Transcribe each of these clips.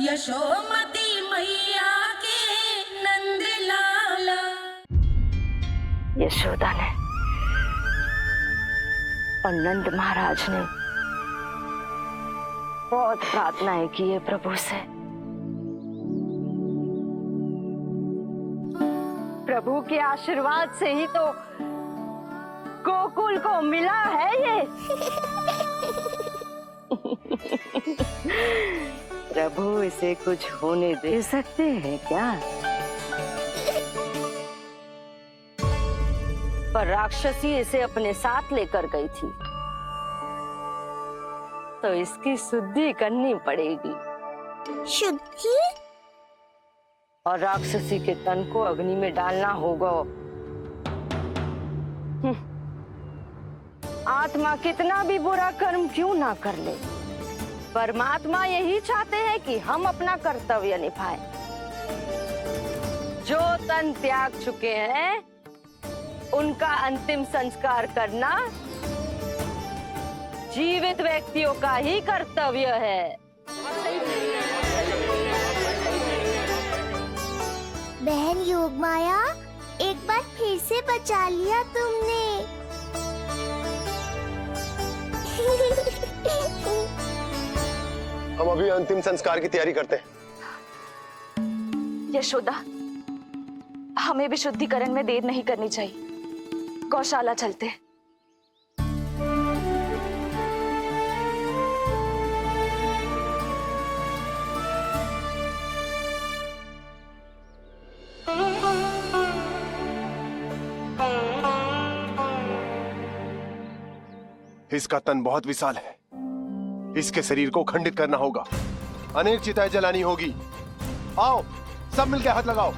यशोमती मैया के नंद लाला। यशोदा ने और नंद महाराज ने बहुत प्रार्थनाएं की है प्रभु से। प्रभु के आशीर्वाद से ही तो गोकुल को मिला है ये। प्रभु इसे कुछ होने दे सकते हैं क्या? पर राक्षसी इसे अपने साथ लेकर गई थी, तो इसकी शुद्धि करनी पड़ेगी। शुद्धि? और राक्षसी के तन को अग्नि में डालना होगा। आत्मा कितना भी बुरा कर्म क्यों ना कर ले, परमात्मा यही चाहते हैं कि हम अपना कर्तव्य निभाएं। जो तन त्याग चुके हैं उनका अंतिम संस्कार करना जीवित व्यक्तियों का ही कर्तव्य है। बहन योगमाया, एक बार फिर से बचा लिया तुमने। हम अभी अंतिम संस्कार की तैयारी करते हैं। यशोदा, हमें भी शुद्धिकरण में देर नहीं करनी चाहिए। गौशाला चलते हैं। इसका तन बहुत विशाल है, इसके शरीर को खंडित करना होगा, अनेक चिताएं जलानी होगी। आओ सब मिलकर हाथ लगाओ।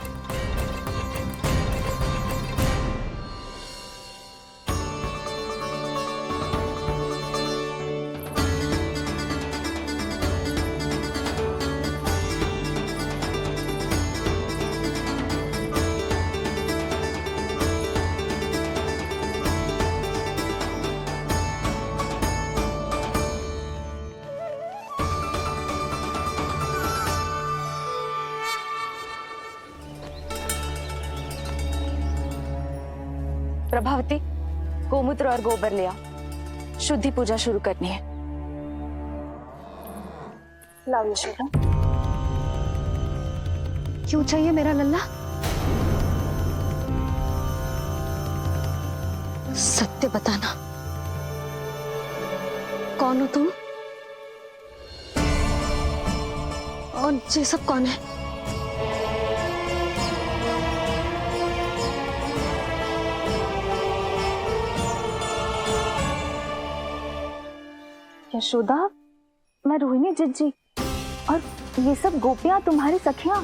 प्रभावती, गोमूत्र और गोबर ले आओ, शुद्धि पूजा शुरू करनी है। लाओ यशोदा। क्यों चाहिए मेरा लल्ला? सत्य बताना, कौन हो तुम और ये सब कौन है? यशोदा, मैं रोहिणी जिज्जी और ये सब गोपियां तुम्हारी सखियां।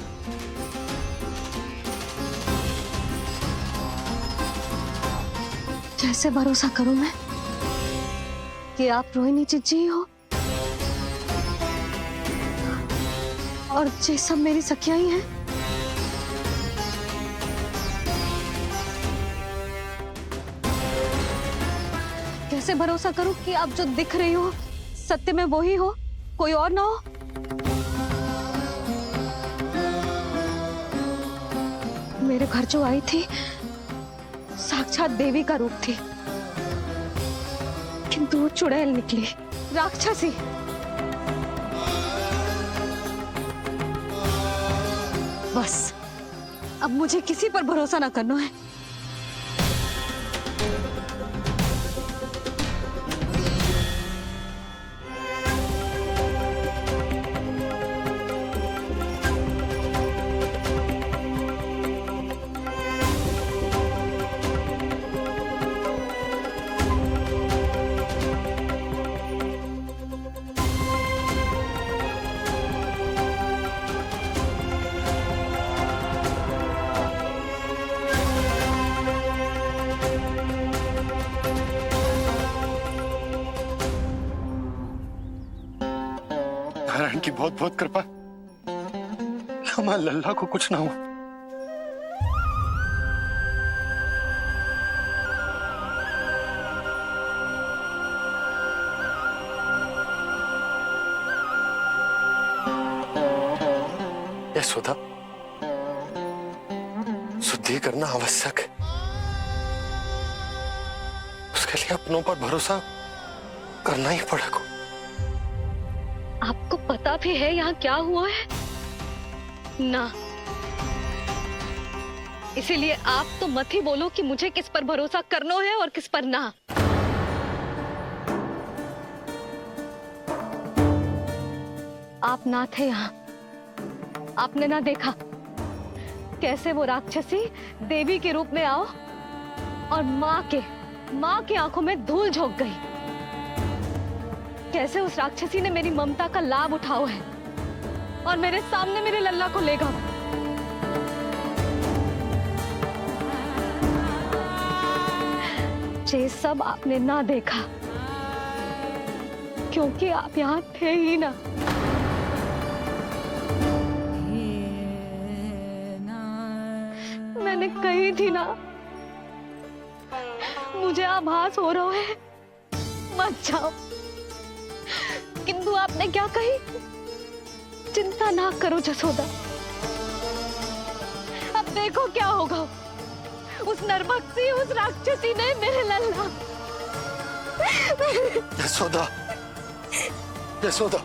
कैसे भरोसा करूं मैं कि आप रोहिणी जिज्जी ही हो और ये सब मेरी सखियां ही हैं। कैसे भरोसा करूं कि आप जो दिख रही हो सत्य में वो ही हो, कोई और ना हो? मेरे घर जो आई थी साक्षात देवी का रूप थी, किंतु वो चुड़ैल निकली, राक्षसी। बस अब मुझे किसी पर भरोसा ना करना है। नारायण की बहुत बहुत कृपा, हमारे लल्ला को कुछ ना हो। यशोदा, शुद्धि करना आवश्यक है। उसके लिए अपनों पर भरोसा करना ही पड़ेगा। आपको पता भी है यहाँ क्या हुआ है ना, इसीलिए आप तो मत ही बोलो कि मुझे किस पर भरोसा करना है और किस पर ना। आप ना थे यहाँ, आपने ना देखा कैसे वो राक्षसी देवी के रूप में आओ और माँ के आंखों में धूल झोंक गई। कैसे उस राक्षसी ने मेरी ममता का लाभ उठाओ है और मेरे सामने मेरे लल्ला को ले गया। ये सब आपने ना देखा क्योंकि आप यहाँ थे ही ना। मैंने कही थी ना, मुझे आभास हो रहा है मत जाओ, किंतु आपने क्या कही? चिंता ना करो जसोदा, अब देखो क्या होगा। उस नरभक्षी, उस राक्षसी ने मेरे लल्ला। यशोदा, यशोदा,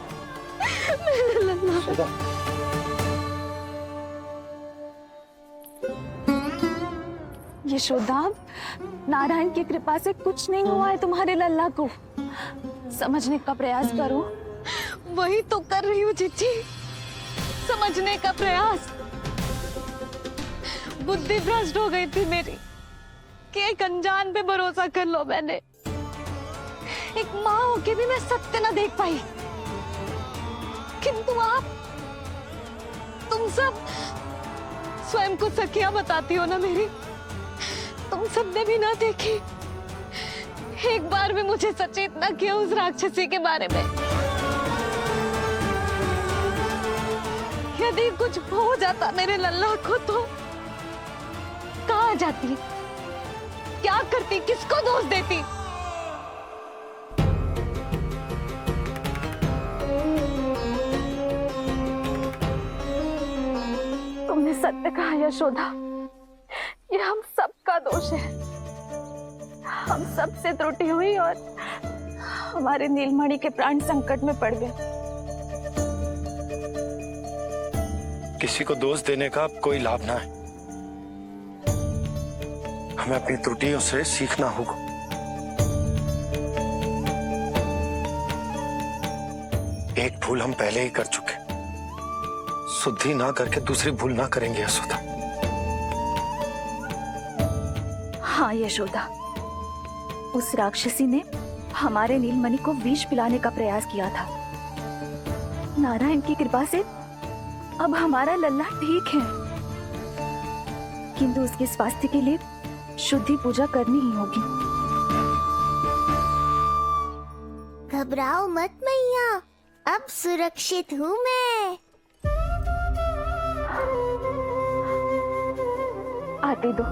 मेरे लल्ला। यशोदा। यशोदा, नारायण की कृपा से कुछ नहीं हुआ है तुम्हारे लल्ला को। समझने का प्रयास करो। वही तो कर रही हूँ चिच्ची, समझने का प्रयास। बुद्धि भ्रष्ट हो गई थी मेरी कि एक अनजान पे भरोसा कर लो मैंने। एक माँ होके भी मैं सत्य ना देख पाई, किंतु आप, तुम सब स्वयं को सखिया बताती हो ना मेरी, तुम सबने भी ना देखी, एक बार भी मुझे सचेत ना किया उस राक्षसी के बारे में। यदि कुछ हो जाता मेरे लल्ला को तो कहाँ जाती, क्या करती, किसको दोष देती? तुमने सत्य कहा यशोदा, ये हम सबका दोष है। हम सबसे त्रुटि हुई और हमारे नीलमणि के प्राण संकट में पड़ गए। किसी को दोष देने का अब कोई लाभ ना है। हमें अपनी त्रुटियों से सीखना होगा। एक भूल हम पहले ही कर चुके, शुद्धि ना करके दूसरी भूल ना करेंगे यशोदा। हाँ यशोदा, उस राक्षसी ने हमारे नीलमणि को विष पिलाने का प्रयास किया था। नारायण की कृपा से अब हमारा लल्ला ठीक है, किंतु उसके स्वास्थ्य के लिए शुद्धि पूजा करनी ही होगी। घबराओ मत मैया, अब सुरक्षित हूँ मैं। आते दो।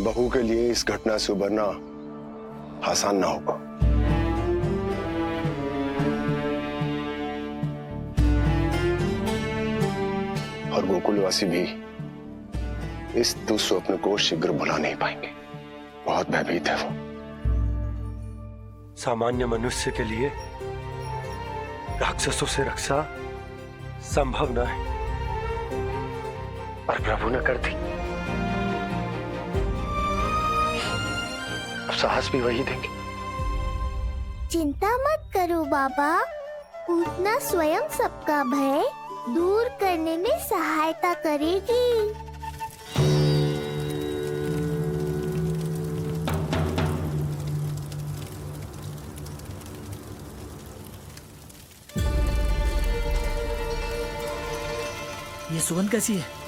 बहू के लिए इस घटना से उबरना आसान ना होगा। और गोकुलवासी भी इस दुस्वप्न को शीघ्र भुला नहीं पाएंगे। बहुत भयभीत है वो। सामान्य मनुष्य के लिए राक्षसों से रक्षा संभव न है, पर प्रभु ने कर दी। साहस भी वही देंगे। चिंता मत करो बाबा, पूतना स्वयं सबका भय दूर करने में सहायता करेगी। ये सुगंध कैसी है?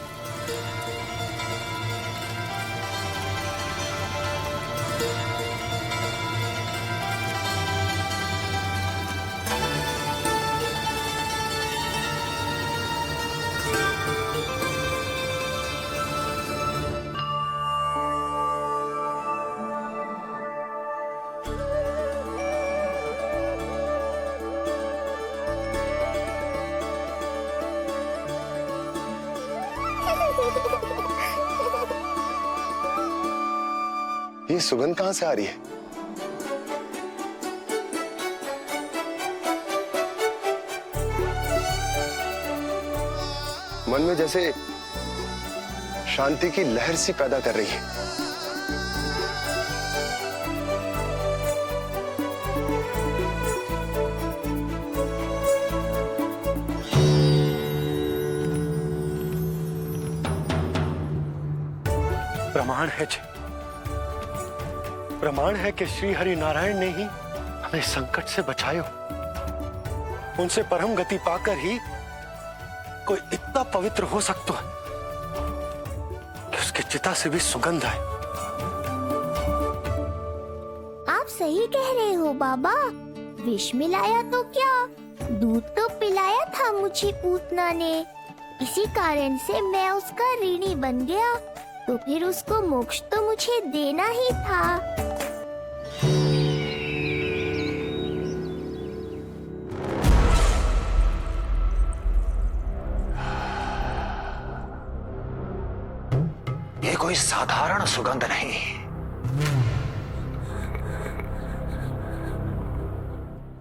ये सुगंध कहां से आ रही है? मन में जैसे शांति की लहर सी पैदा कर रही है। प्रमाण है कि श्री हरि नारायण ने ही हमें संकट से बचायो। उनसे परम गति पाकर ही कोई इतना पवित्र हो सकता है कि उसकी चिता से भी सुगंध आए। आप सही कह रहे हो बाबा। विष मिलाया तो क्या, दूध तो पिलाया था मुझे पूतना ने। इसी कारण से मैं उसका ऋणी बन गया, तो फिर उसको मोक्ष तो मुझे देना ही था। ये कोई साधारण सुगंध नहीं,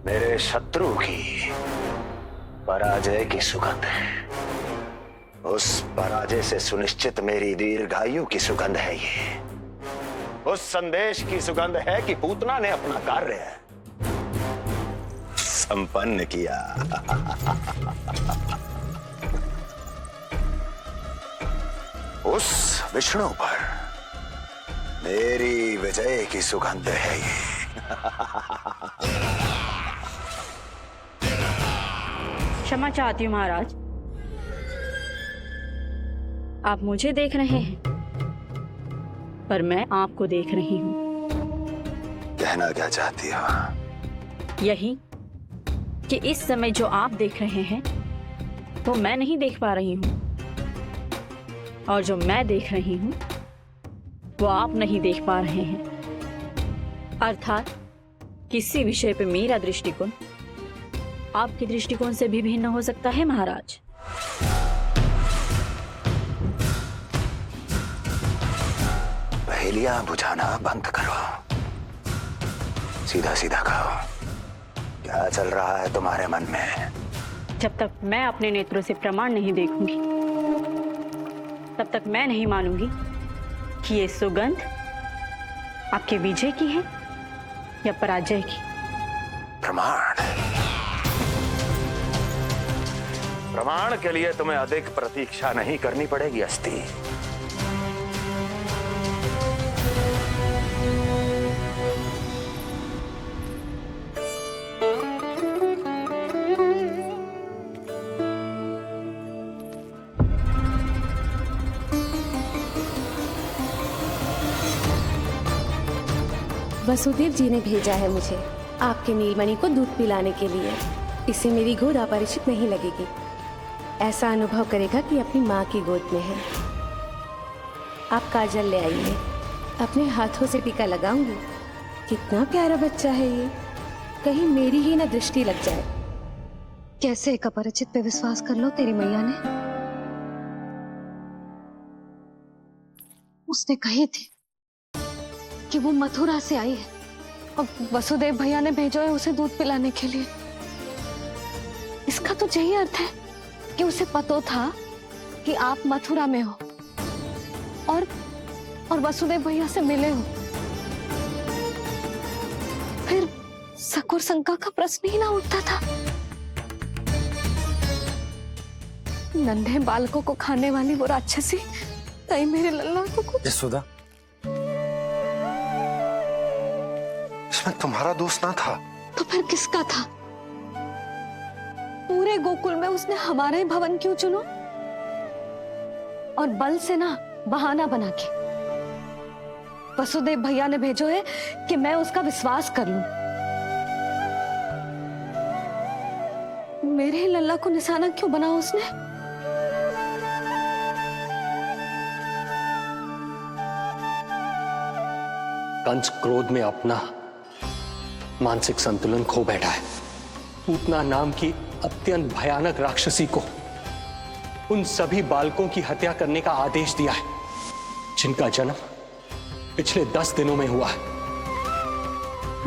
मेरे शत्रु की पराजय की सुगंध है। उस पराजय से सुनिश्चित मेरी दीर्घायु की सुगंध है ये। उस संदेश की सुगंध है कि पूतना ने अपना कार्य संपन्न किया। उस विष्णु पर मेरी विजय की सुगंध है ये। क्षमा चाहती हूँ महाराज, आप मुझे देख रहे हैं पर मैं आपको देख रही हूँ। कहना क्या चाहती हो? यही कि इस समय जो आप देख रहे हैं वो मैं नहीं देख पा रही हूँ, और जो मैं देख रही हूँ वो आप नहीं देख पा रहे हैं। अर्थात किसी विषय पे मेरा दृष्टिकोण आपके दृष्टिकोण से भी भिन्न हो सकता है महाराज। पहेलियां बुझाना बंद करो, सीधा सीधा कहो, क्या चल रहा है तुम्हारे मन में? जब तक मैं अपने नेत्रों से प्रमाण नहीं देखूंगी तब तक मैं नहीं मानूंगी कि ये सुगंध आपके विजय की है या पराजय की। प्रमाण के लिए तुम्हें अधिक प्रतीक्षा नहीं करनी पड़ेगी अस्ति। वसुदेव जी ने भेजा है मुझे आपके नीलमणि को दूध पिलाने के लिए। इससे मेरी गोद अपरिचित नहीं लगेगी, ऐसा अनुभव करेगा कि अपनी माँ की गोद में है। आप काजल ले आइए, अपने हाथों से टीका लगाऊंगी। कितना प्यारा बच्चा है ये, कहीं मेरी ही ना दृष्टि लग जाए। कैसे एक अपरिचित पे विश्वास कर लो तेरी मैया ने? उसने कही थी कि वो मथुरा से आई है और वसुदेव भैया ने भेजा है उसे दूध पिलाने के लिए। इसका तो यही अर्थ है कि उसे पता था कि आप मथुरा में हो और वसुदेव भैया से मिले हो। फिर सकुर शंका का प्रश्न ही ना उठता था। नन्हे बालकों को खाने वाली वो राक्षसी कहीं मेरे लल्ला को कुछ। यशोदा, इसमें तुम्हारा दोष ना था। तो फिर किसका था? पूरे गोकुल में उसने हमारे भवन क्यों चुनो? और बल से ना बहाना बना के वसुदेव भैया ने भेजो है कि मैं उसका विश्वास कर लूं। मेरे लल्ला को निशाना क्यों बनाया उसने? कंस क्रोध में अपना मानसिक संतुलन खो बैठा है। पूतना नाम की अत्यंत भयानक राक्षसी को उन सभी बालकों की हत्या करने का आदेश दिया है जिनका जन्म पिछले 10 दिनों में हुआ है।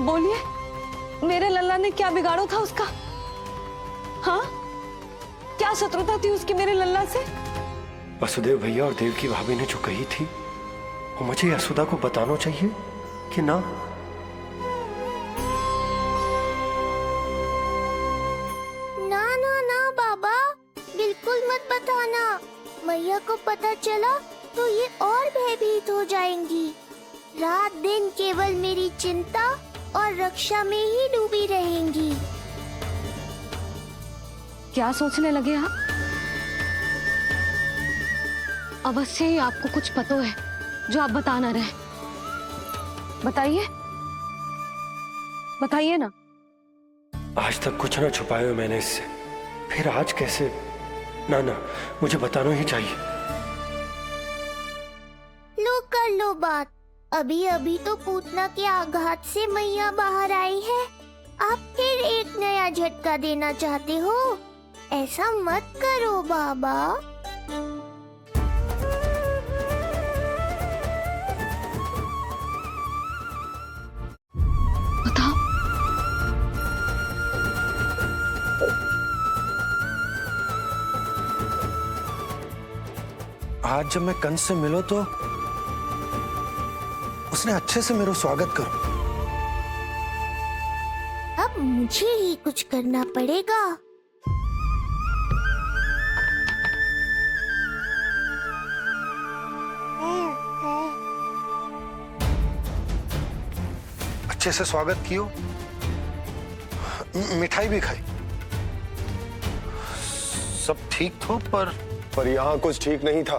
बोलिए, मेरे लल्ला ने क्या बिगाड़ो था उसका? हाँ, क्या शत्रुता थी उसकी मेरे लल्ला से? वसुदेव भैया और देवकी भाभी ने जो कही थी वो मुझे यशोदा को बताना चाहिए कि ना? ना ना ना बाबा, बिल्कुल मत बताना। मैया को पता चला तो ये और भयभीत हो जाएंगी। रात दिन केवल मेरी चिंता और रक्षा में ही डूबी रहेंगी। क्या सोचने लगे आप? अवश्य ही आपको कुछ पता है जो आप बता ना रहे। बताइए, बताइए ना। आज तक कुछ ना छुपाया मैंने इससे, फिर आज कैसे? ना ना, मुझे बताना ही चाहिए। लो कर लो बात। अभी अभी तो पूतना के आघात से मैया बाहर आई है, आप फिर एक नया झटका देना चाहते हो? ऐसा मत करो बाबा। बताओ। आज जब मैं कंस से मिलो तो उसने अच्छे से मेरा स्वागत करो। अब मुझे ही कुछ करना पड़ेगा। अच्छे से स्वागत कियो, मिठाई भी खाई, सब ठीक तो, पर यहाँ कुछ ठीक नहीं था।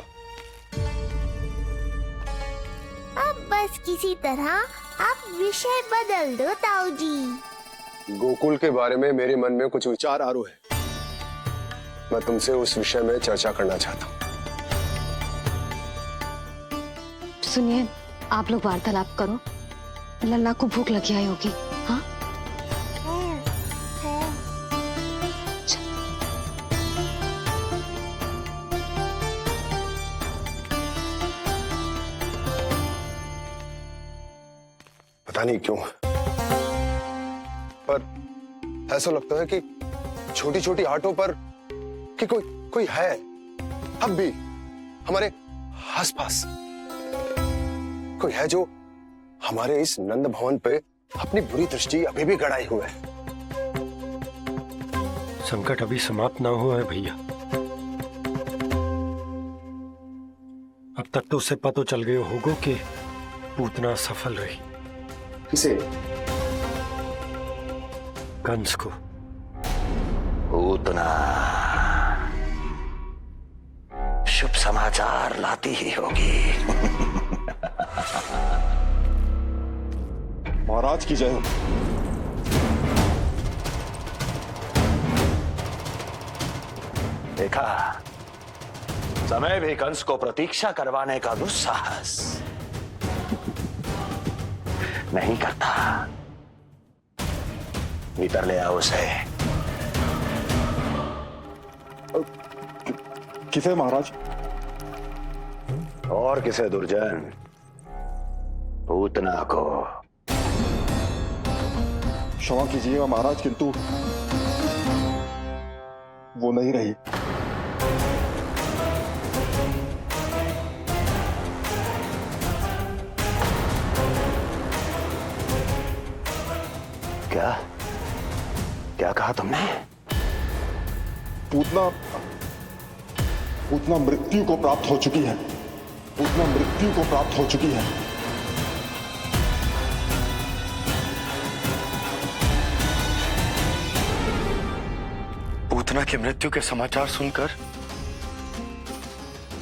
अब बस किसी तरह आप विषय बदल दो ताऊ जी। गोकुल के बारे में मेरे मन में कुछ विचार आ रहे हैं। मैं तुमसे उस विषय में चर्चा करना चाहता हूँ। सुनिए, आप लोग वार्तालाप करो। लल्ला को भूख लगी आई होगी। हाँ, पता नहीं क्यों, पर ऐसा लगता है कि छोटी छोटी आटों पर कि कोई है अब भी हमारे आसपास। कोई है जो हमारे इस नंद भवन पे अपनी बुरी दृष्टि अभी भी गड़ाए हुए है। संकट अभी समाप्त ना हुआ है भैया। अब तक तो उसे पता चल गया होगा कि पूतना सफल रही। किसे? कंस को। पूतना शुभ समाचार लाती ही होगी। महाराज की जय हो। देखा, समय भी कंस को प्रतीक्षा करवाने का दुस्साहस नहीं करता। भीतर ले आओ उसे। किसे महाराज? और किसे दुर्जन? पूतना को। क्षमा कीजिएगा महाराज, किंतु वो नहीं रही। क्या क्या कहा तुमने? पूतना मृत्यु को प्राप्त हो चुकी है। पूतना मृत्यु को प्राप्त हो चुकी है। पूतना की मृत्यु के समाचार सुनकर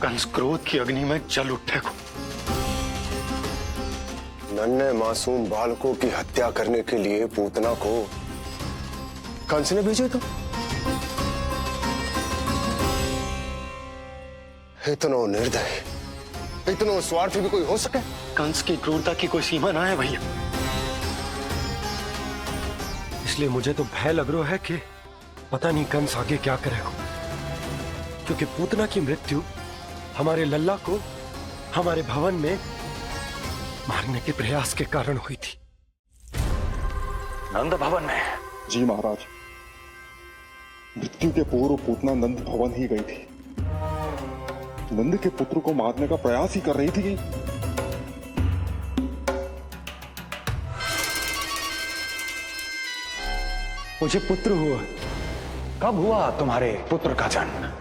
कंस क्रोध की अग्नि में जल उठे को। नन्हे मासूम बालकों की हत्या करने के लिए पूतना को कंस ने भेजा था। इतना निर्दय, इतना स्वार्थी भी कोई हो सके? कंस की क्रूरता की कोई सीमा ना है भैया। इसलिए मुझे तो भय लग रहा है कि पता नहीं कंस आगे क्या करेगा, क्योंकि पूतना की मृत्यु हमारे लल्ला को हमारे भवन में मारने के प्रयास के कारण हुई थी। नंद भवन में? जी महाराज, मृत्यु के पूर्व पूतना नंद भवन ही गई थी। नंद के पुत्र को मारने का प्रयास ही कर रही थी। मुझे पुत्र हुआ। कब हुआ तुम्हारे पुत्र का जन्म?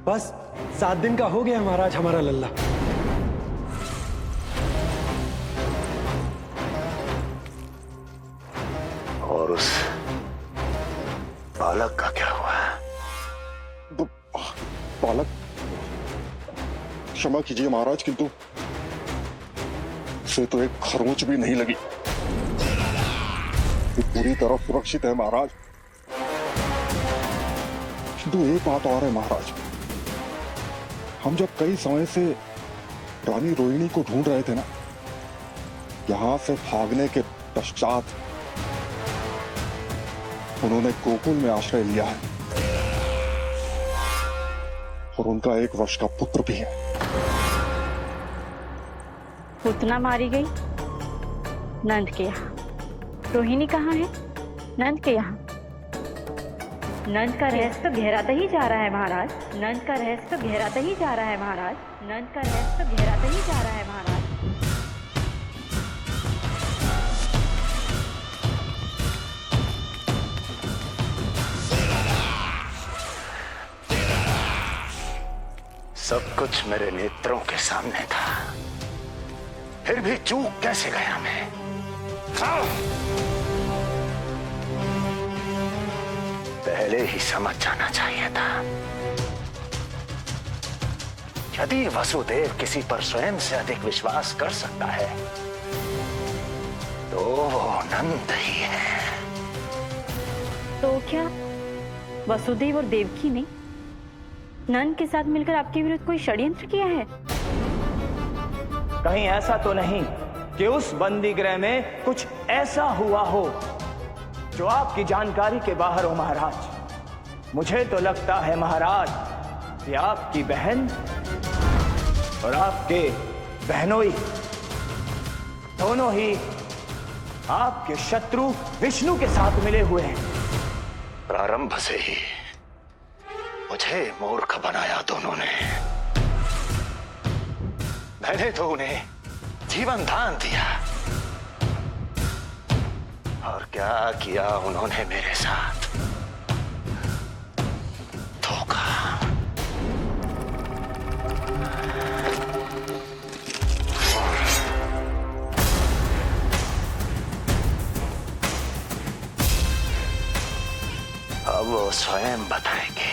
बस 7 दिन का हो गया महाराज हमारा लल्ला। और उस बालक का क्या हुआ? बालक, क्षमा कीजिए महाराज, किंतु उसे तो एक खरोंच भी नहीं लगी। ये पूरी तरह सुरक्षित है महाराज। किंतु एक बात और है महाराज, हम जब कई समय से रानी रोहिणी को ढूंढ रहे थे ना, यहां से भागने के पश्चात उन्होंने गोकुल में आश्रय लिया है और उनका 1 वर्ष का पुत्र भी है। पूतना मारी गई नंद के यहाँ। रोहिणी कहाँ है? नंद के यहाँ। नंद का रहस्य तो गहराता ही जा रहा है महाराज। नंद का रहस्य तो गहराता ही जा रहा है महाराज। नंद का रहस्य तो गहराता ही जा रहा है महाराज। सब कुछ मेरे नेत्रों के सामने था, फिर भी चूक कैसे गया मैं? पहले ही समझ जाना चाहिए था। यदि वसुदेव किसी पर स्वयं से अधिक विश्वास कर सकता है तो वो नंद ही है। तो क्या वसुदेव और देवकी ने नंद के साथ मिलकर आपके विरुद्ध कोई षड्यंत्र किया है? कहीं ऐसा तो नहीं कि उस बंदी गृह में कुछ ऐसा हुआ हो जो आपकी जानकारी के बाहर हो महाराज। मुझे तो लगता है महाराज कि आपकी बहन और आपके बहनोई दोनों ही आपके शत्रु विष्णु के साथ मिले हुए हैं। प्रारंभ से ही मुझे मूर्ख बनाया दोनों ने। मैंने तो उन्हें जीवन दान दिया, और क्या किया उन्होंने मेरे साथ? धोखा। अब वो स्वयं बताएंगे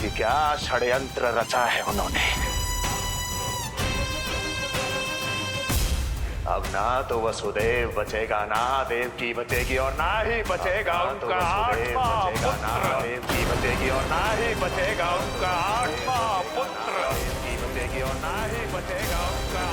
कि क्या षड्यंत्र रचा है उन्होंने। अब ना तो वसुदेव बचेगा, ना देवकी बचेगी, और ना ही बचेगा उनका आठवां पुत्र। ना देवकी बचेगी और ना ही बचेगा उनका आठवां पुत्र। देवकी बचेगी और ना ही बचेगा उनका